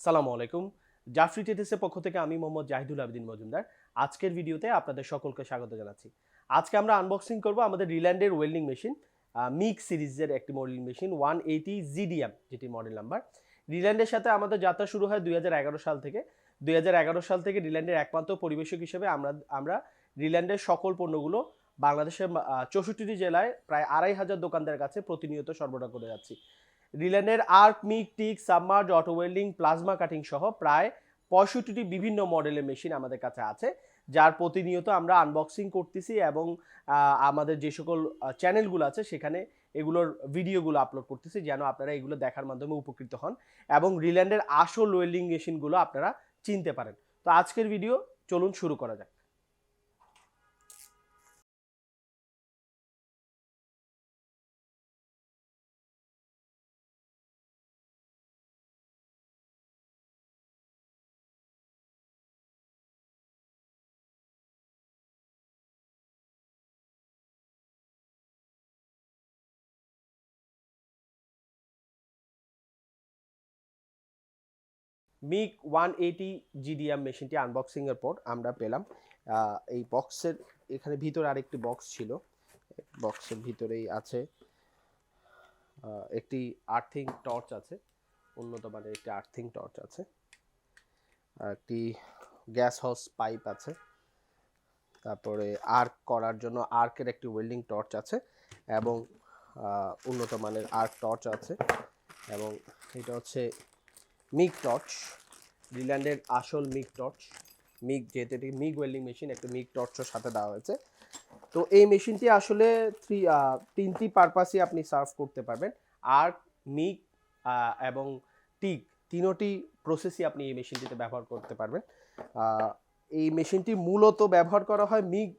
সালামু আলাইকুম। জাফরি টেটেসের পক্ষ থেকে আমি মোহাম্মদ জাহিদুল আবেদিন মজুমদার। আজকের ভিডিওতে আপনাদের সকলকে স্বাগত জানাচ্ছি। আজকে আমরা আনবক্সিং করব আমাদের রিল্যান্ডের ওয়েল্ডিং মেশিন, মিগ সিরিজের একটি ওয়েল্ডিং মেশিন 180GDM, যেটি মডেল নাম্বার। রিল্যান্ডের সাথে আমাদের যাত্রা শুরু হয় 2011 সাল থেকে। 2011 সাল থেকে রিল্যান্ডের একমাত্র পরিবেশক হিসেবে আমরা রিল্যান্ডের সকল পণ্যগুলো বাংলাদেশের 64টি জেলায় প্রায় 2500 দোকানদারের কাছে প্রতিনিয়ত সরবরাহ করে যাচ্ছি। রিল্যান্ডের arc, MIG, TIG, submerge, auto welding, plasma cutting সহ প্রায় 65টি বিভিন্ন মডেলের মেশিন আমাদের কাছে আছে, যার প্রতিনিয়ত আমরা আনবক্সিং করতেছি এবং আমাদের যে সকল চ্যানেলগুলো আছে সেখানে এগুলোর ভিডিওগুলো আপলোড করতেছি, যেন আপনারা এগুলো দেখার মাধ্যমে উপকৃত হন এবং রিল্যান্ডের আসল ওয়েল্ডিং মেশিনগুলো আপনারা চিনতে পারেন। তো আজকের ভিডিও চলুন শুরু করা যাক। মিগ 180GDM মেশিনটি আনবক্সিং এর পর আমরা পেলাম এই বক্সের এখানে ভিতরে আরেকটি বক্স ছিল। বক্সের ভিতরেই আছে একটি আর্থিং টর্চ আছে, উন্নত মানের একটি আর্থিং টর্চ আছে, একটি গ্যাস হাউস পাইপ আছে, তারপরে আর্ক করার জন্য আর্কের একটি ওয়েল্ডিং টর্চ আছে এবং উন্নত মানের আর্ক টর্চ আছে। এবং এটা হচ্ছে মিগ টর্চ, রিল্যান্ডের আসল মিগ টর্চ। মিগ যেহেতু এটি মিগ ওয়েল্ডিং মেশিন, একটা মিগ টর্চের সাথে দেওয়া হয়েছে। তো এই মেশিনটি আসলে তিনটি পারপাসই আপনি সার্ভ করতে পারবেন। আর্ক, মিগ এবং টিগ, তিনোটি প্রসেসই আপনি এই মেশিনটিতে ব্যবহার করতে পারবেন। এই মেশিনটি মূলত ব্যবহার করা হয় মিগ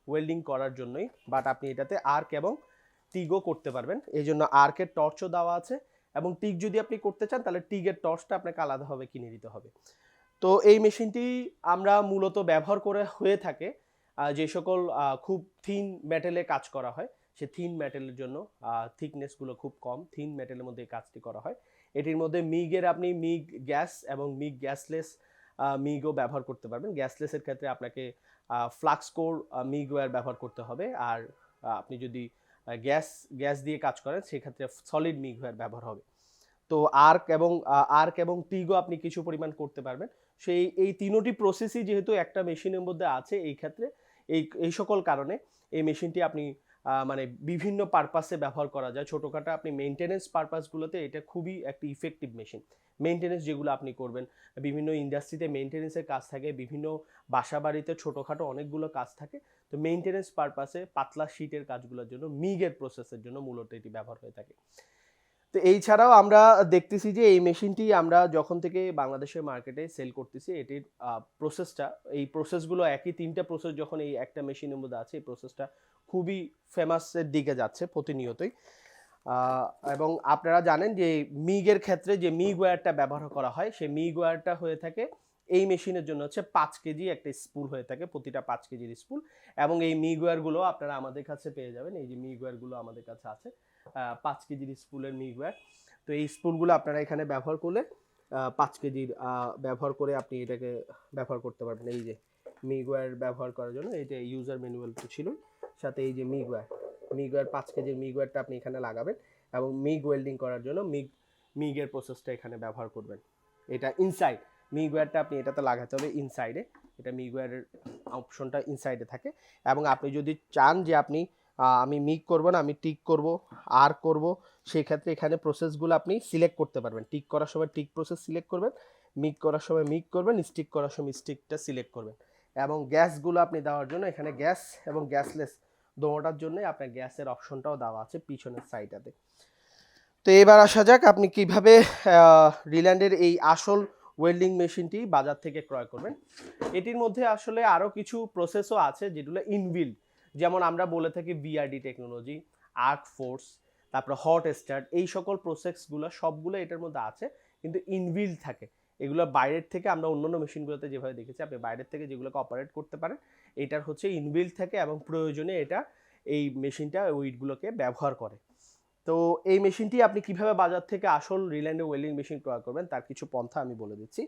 ওয়েল্ডিং করার জন্যই, বাট আপনি এটাতে আর্ক এবং টিগও করতে পারবেন। এই জন্য আর্কের টর্চও দেওয়া আছে এবং টিগ যদি আপনি করতে চান তাহলে টিগের টর্চটা আপনাকে আলাদাভাবে কিনে দিতে হবে। তো এই মেশিনটি আমরা মূলত ব্যবহার করে হয়ে থাকে যে সকল খুব থিন মেটেলে কাজ করা হয়, সে থিন মেটেলের জন্য থিকনেসগুলো খুব কম, থিন মেটেলের মধ্যে কাজটি করা হয়। এটির মধ্যে মিগের আপনি মিগ গ্যাস এবং মিগ গ্যাসলেস মিগও ব্যবহার করতে পারবেন। গ্যাসলেসের ক্ষেত্রে আপনাকে ফ্লাক্স কোর মিগ ওয়্যার ব্যবহার করতে হবে, আর আপনি যদি গ্যাস দিয়ে কাজ করেন সেক্ষেত্রে সলিড মিগ ওয়্যার ব্যবহার হবে। তো আর্ক এবং টিগও আপনি কিছু পরিমাণ করতে পারবেন। সেই এই তিনোটি প্রসেসই যেহেতু একটা মেশিনের মধ্যে আছে, এই ক্ষেত্রে এই সকল কারণে এই মেশিনটি আপনি মানে বিভিন্ন পারপাসে ব্যবহার করা যায়। ছোটোখাটো আপনি মেনটেনেন্স পারপাসগুলোতে এটা খুবই একটি ইফেক্টিভ মেশিন। মেনটেনেন্স যেগুলো আপনি করবেন, বিভিন্ন ইন্ডাস্ট্রিতে মেনটেনেন্সের কাজ থাকে, বিভিন্ন বাসা বাড়িতে ছোটোখাটো অনেকগুলো কাজ থাকে। তো মেনটেনেন্স পারপাসে পাতলা শীটের কাজগুলোর জন্য মিগের প্রসেসের জন্য মূলত এটি ব্যবহার হয়ে থাকে। তো এই ছাড়াও আমরা দেখতেছি যে এই মেশিনটি আমরা যখন থেকে বাংলাদেশের মার্কেটে সেল করতেছি, এটির প্রসেসটা, এই প্রসেসগুলো একই তিনটা প্রসেস যখন এই একটা মেশিনের মধ্যে আছে, এই প্রসেসটা খুবই ফেমাসের দিকে যাচ্ছে প্রতিনিয়তই। এবং আপনারা জানেন যে মিগের ক্ষেত্রে যে মিগ ওয়্যারটা ব্যবহার করা হয়, সেই মিগ ওয়্যারটা হয়ে থাকে এই মেশিনের জন্য হচ্ছে 5 কেজি একটা স্পুল হয়ে থাকে, প্রতিটা 5 কেজির স্পুল। এবং এই মিগ ওয়্যারগুলো আপনারা আমাদের কাছে পেয়ে যাবেন। এই যে মিগ ওয়্যারগুলো আমাদের কাছে আছে, 5 কেজির স্পুলের মিগ ওয়্যার। তো এই স্পুলগুলো আপনারা এখানে ব্যবহার করলে 5 কেজির ব্যবহার করে আপনি এটাকে ব্যবহার করতে পারবেন। এই যে মিগ ওয়্যার ব্যবহার করার জন্য এটা ইউজার ম্যানুয়াল তো ছিল, সাথে এই যে মিগ ওয়্যার 5 কেজির মিগ ওয়্যারটা আপনি এখানে লাগাবেন এবং মিগ ওয়েল্ডিং করার জন্য মিগের প্রসেসটা এখানে ব্যবহার করবেন। এটা ইনসাইড মিগ ওয়্যারটা আপনি এটাতে লাগাতে হবে ইনসাইডে, এটা মিগ ওয়্যারের অপশনটা ইনসাইডে থাকে। এবং আপনি যদি চান যে আপনি আমি মিগ করব না, আমি টিক করব, আর করব, সেই ক্ষেত্রে এখানে প্রসেসগুলো আপনি সিলেক্ট করতে পারবেন। টিক করার সময় টিক প্রসেস সিলেক্ট করবেন, মিগ করার সময় মিগ করবেন, স্টিক করার সময় স্টিকটা সিলেক্ট করবেন। এবং গ্যাসগুলো আপনি দেওয়ার জন্য এখানে গ্যাস এবং গ্যাসলেস দোনোটার জন্য আপনার গ্যাসের অপশনটাও দেওয়া আছে পিছনের সাইডটাতে। তো এবার আসা যাক আপনি কিভাবে রিল্যান্ডের এই আসল ওয়েল্ডিং মেশিনটি বাজার থেকে ক্রয় করবেন। এটির মধ্যে আসলে আরও কিছু প্রসেসও আছে যেগুলো ইনবিল্ড, যেমন আমরা বলে থাকি বিআরডি টেকনোলজি, আর্ক ফোর্স, তারপর হট স্টার্ট, এই সকল প্রসেসগুলো সবগুলো এটার মধ্যে আছে, কিন্তু ইনবিল্ড থাকে। এগুলো বাইরের থেকে আমরা অন্যান্য মেশিনগুলোতে যেভাবে দেখেছি, আপনি বাইরের থেকে যেগুলোকে অপারেট করতে পারেন, এটার হচ্ছে ইনবিল্ড থাকে এবং প্রয়োজনে এটা এই মেশিনটা ওইগুলোকে ব্যবহার করে। তো এই মেশিনটি আপনি কিভাবে বাজার থেকে আসল রিল্যান্ডের ওয়েল্ডিং মেশিন ক্রয় করবেন তার কিছু পন্থা আমি বলে দিচ্ছি।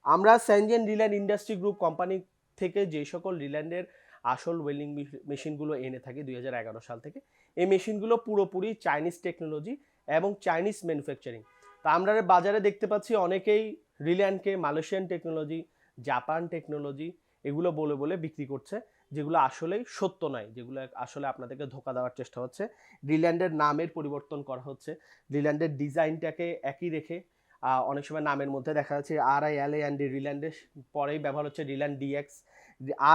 আমরা Schengen Riland industry group company থেকে যে সকল রিল্যান্ডের আসল ওয়েল্ডিং মেশিনগুলো এনে থাকি 2011 সাল থেকে, এই মেশিনগুলো পুরোপুরি চাইনিজ টেকনোলজি এবং চাইনিজ ম্যানুফ্যাকচারিং। তা আমরা বাজারে দেখতে পাচ্ছি অনেকেই রিল্যান্ডকে মালয়েশিয়ান টেকনোলজি, জাপান টেকনোলজি এগুলো বলে বলে বিক্রি করছে, যেগুলো আসলেই সত্য নয়, যেগুলো আসলে আপনাদেরকে ধোকা দেওয়ার চেষ্টা হচ্ছে। রিল্যান্ডের নামের পরিবর্তন করা হচ্ছে, রিল্যান্ডের ডিজাইনটাকে একই রেখে অনেক সময় নামের মধ্যে দেখা যাচ্ছে RILA অ্যান্ড রিল্যান্ডের পরেই ব্যবহার হচ্ছে রিল্যান্ড ডিএক্স,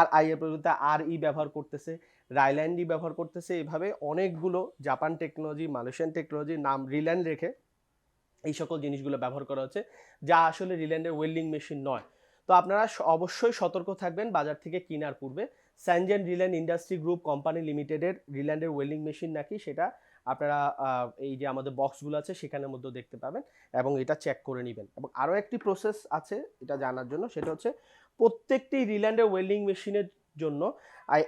RI এর পরিবর্তে RE ব্যবহার করতেছে, রাইল্যান্ডই ব্যবহার করতেছে। এভাবে অনেকগুলো জাপান টেকনোলজি, মালয়েশিয়ান টেকনোলজির নাম রিল্যান্ড রেখে এই সকল জিনিসগুলো ব্যবহার করা হচ্ছে, যা আসলে রিল্যান্ডের ওয়েল্ডিং মেশিন নয়। তো আপনারা অবশ্যই সতর্ক থাকবেন বাজার থেকে কেনার পূর্বে। Schengen Riland industry group company লিমিটেডের রিল্যান্ডের ওয়েল্ডিং মেশিন নাকি সেটা আপনারা এই যে আমাদের বক্সগুলো আছে সেখানের মধ্যে দেখতে পাবেন এবং এটা চেক করে নেবেন। এবং আরও একটি প্রসেস আছে এটা জানার জন্য, সেটা হচ্ছে প্রত্যেকটি রিল্যান্ডের ওয়েল্ডিং মেশিনের জন্য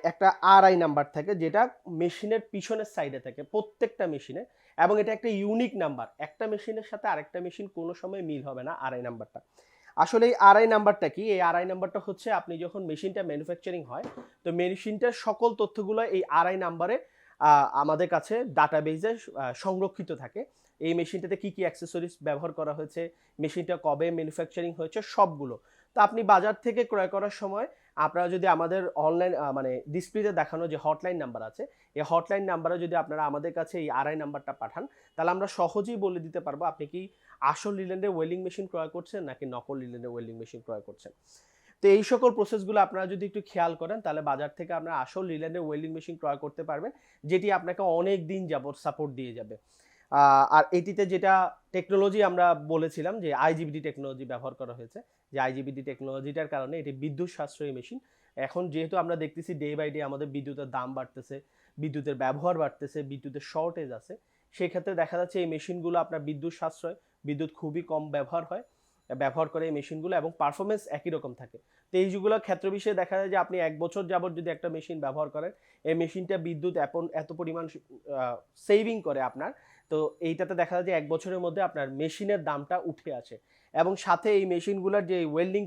একটা RI নাম্বার থাকে, যেটা মেশিনের পিছনের সাইডে থাকে প্রত্যেকটা মেশিনে, এবং এটা একটা ইউনিক নাম্বার। একটা মেশিনের সাথে আরেকটা মেশিন কোনো সময় মিল হবে না RI নাম্বারটা। আসলে এই RI নাম্বারটা কি? এই RI নাম্বারটা হচ্ছে আপনি যখন মেশিনটা ম্যানুফ্যাকচারিং হয়, তো মেশিনটার সকল তথ্যগুলো এই RI নাম্বারে আমাদের কাছে ডাটাবেজে সংরক্ষিত থাকে। এই মেশিনটাতে কি কি অ্যাক্সেসরিজ ব্যবহার করা হয়েছে, মেশিনটা কবে ম্যানুফ্যাকচারিং হয়েছে, সবগুলো। তো আপনি বাজার থেকে ক্রয় করার সময় আপনারা যদি আমাদের অনলাইন মানে ডিসপ্লেতে দেখানো যে হটলাইন নাম্বার আছে, এই হটলাইন নাম্বারে যদি আপনারা আমাদের কাছে এই RI নাম্বারটা পাঠান, তাহলে আমরা সহজেই বলে দিতে পারবো আপনি কি আসল রিল্যান্ডের ওয়েল্ডিং মেশিন ক্রয় করছেন নাকি নকল রিল্যান্ডের ওয়েল্ডিং মেশিন ক্রয় করছেন। তো এই সকল প্রসেসগুলো আপনারা যদি একটু খেয়াল করেন, তাহলে বাজার থেকে আপনারা আসল রিল্যান্ডের ওয়েল্ডিং মেশিন ক্রয় করতে পারবেন, যেটি আপনাকে অনেক দিন যাবত সাপোর্ট দিয়ে যাবে। আর এটিতে যেটা টেকনোলজি আমরা বলেছিলাম যে IGBT টেকনোলজি ব্যবহার করা হয়েছে, যে IGBT টেকনোলজিটার কারণে এটি বিদ্যুৎ সাশ্রয়ী মেশিন। এখন যেহেতু আমরা দেখতেছি ডে বাই ডে আমাদের বিদ্যুতের দাম বাড়তেছে, বিদ্যুতের ব্যবহার বাড়তেছে, বিদ্যুতের শর্টেজ আছে, সেক্ষেত্রে দেখা যাচ্ছে এই মেশিনগুলো আপনার বিদ্যুৎ সাশ্রয়, বিদ্যুৎ খুবই কম ব্যবহার করে এই মেশিনগুলো, এবং পারফরমেন্স একই রকম থাকে। তো এইগুলোর ক্ষেত্র বিষয়ে দেখা যায় যে আপনি 1 বছর যাবত যদি একটা মেশিন ব্যবহার করেন, এই মেশিনটা বিদ্যুৎ এত পরিমাণ সেভিং করে আপনার। তো এইটাতে দেখা যায় যে 1 বছরের মধ্যে আপনার মেশিনের দামটা উঠে আসে, এবং সাথে এই মেশিনগুলোর যে ওয়েল্ডিং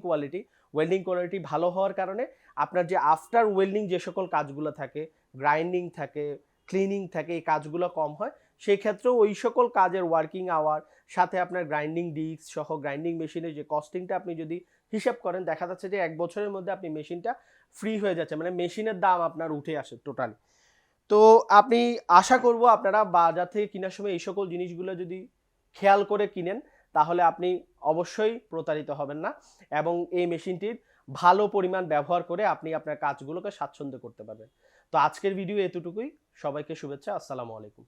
কোয়ালিটি ভালো হওয়ার কারণে আপনার যে আফটার ওয়েল্ডিং যে সকল কাজগুলো থাকে, গ্রাইন্ডিং থাকে, ক্লিনিং থাকে, এই কাজগুলো কম হয়। সেই ক্ষেত্রেও ওই সকল কাজের ওয়ার্কিং আওয়ার সাথে আপনার গ্রাইন্ডিং ডিস্ক সহ গ্রাইন্ডিং মেশিনের যে কস্টিংটা আপনি যদি হিসাব করেন, দেখা যাচ্ছে যে 1 বছরের মধ্যে আপনি মেশিনটা ফ্রি হয়ে যাচ্ছে, মানে মেশিনের দাম আপনার উঠে আসে টোটালি। তো আপনি আশা করব আপনারা বাজার থেকে কেনার সময় এই সকল জিনিসগুলো যদি খেয়াল করে কিনেন, তাহলে আপনি অবশ্যই প্রতারিত হবেন না, এবং এই মেশিনটির ভালো পরিমাণ ব্যবহার করে আপনি আপনার কাজগুলোকে স্বাচ্ছন্দ্য করতে পারবেন। তো আজকের ভিডিও এতটুকুই। সবাইকে শুভেচ্ছা। আসসালামু আলাইকুম।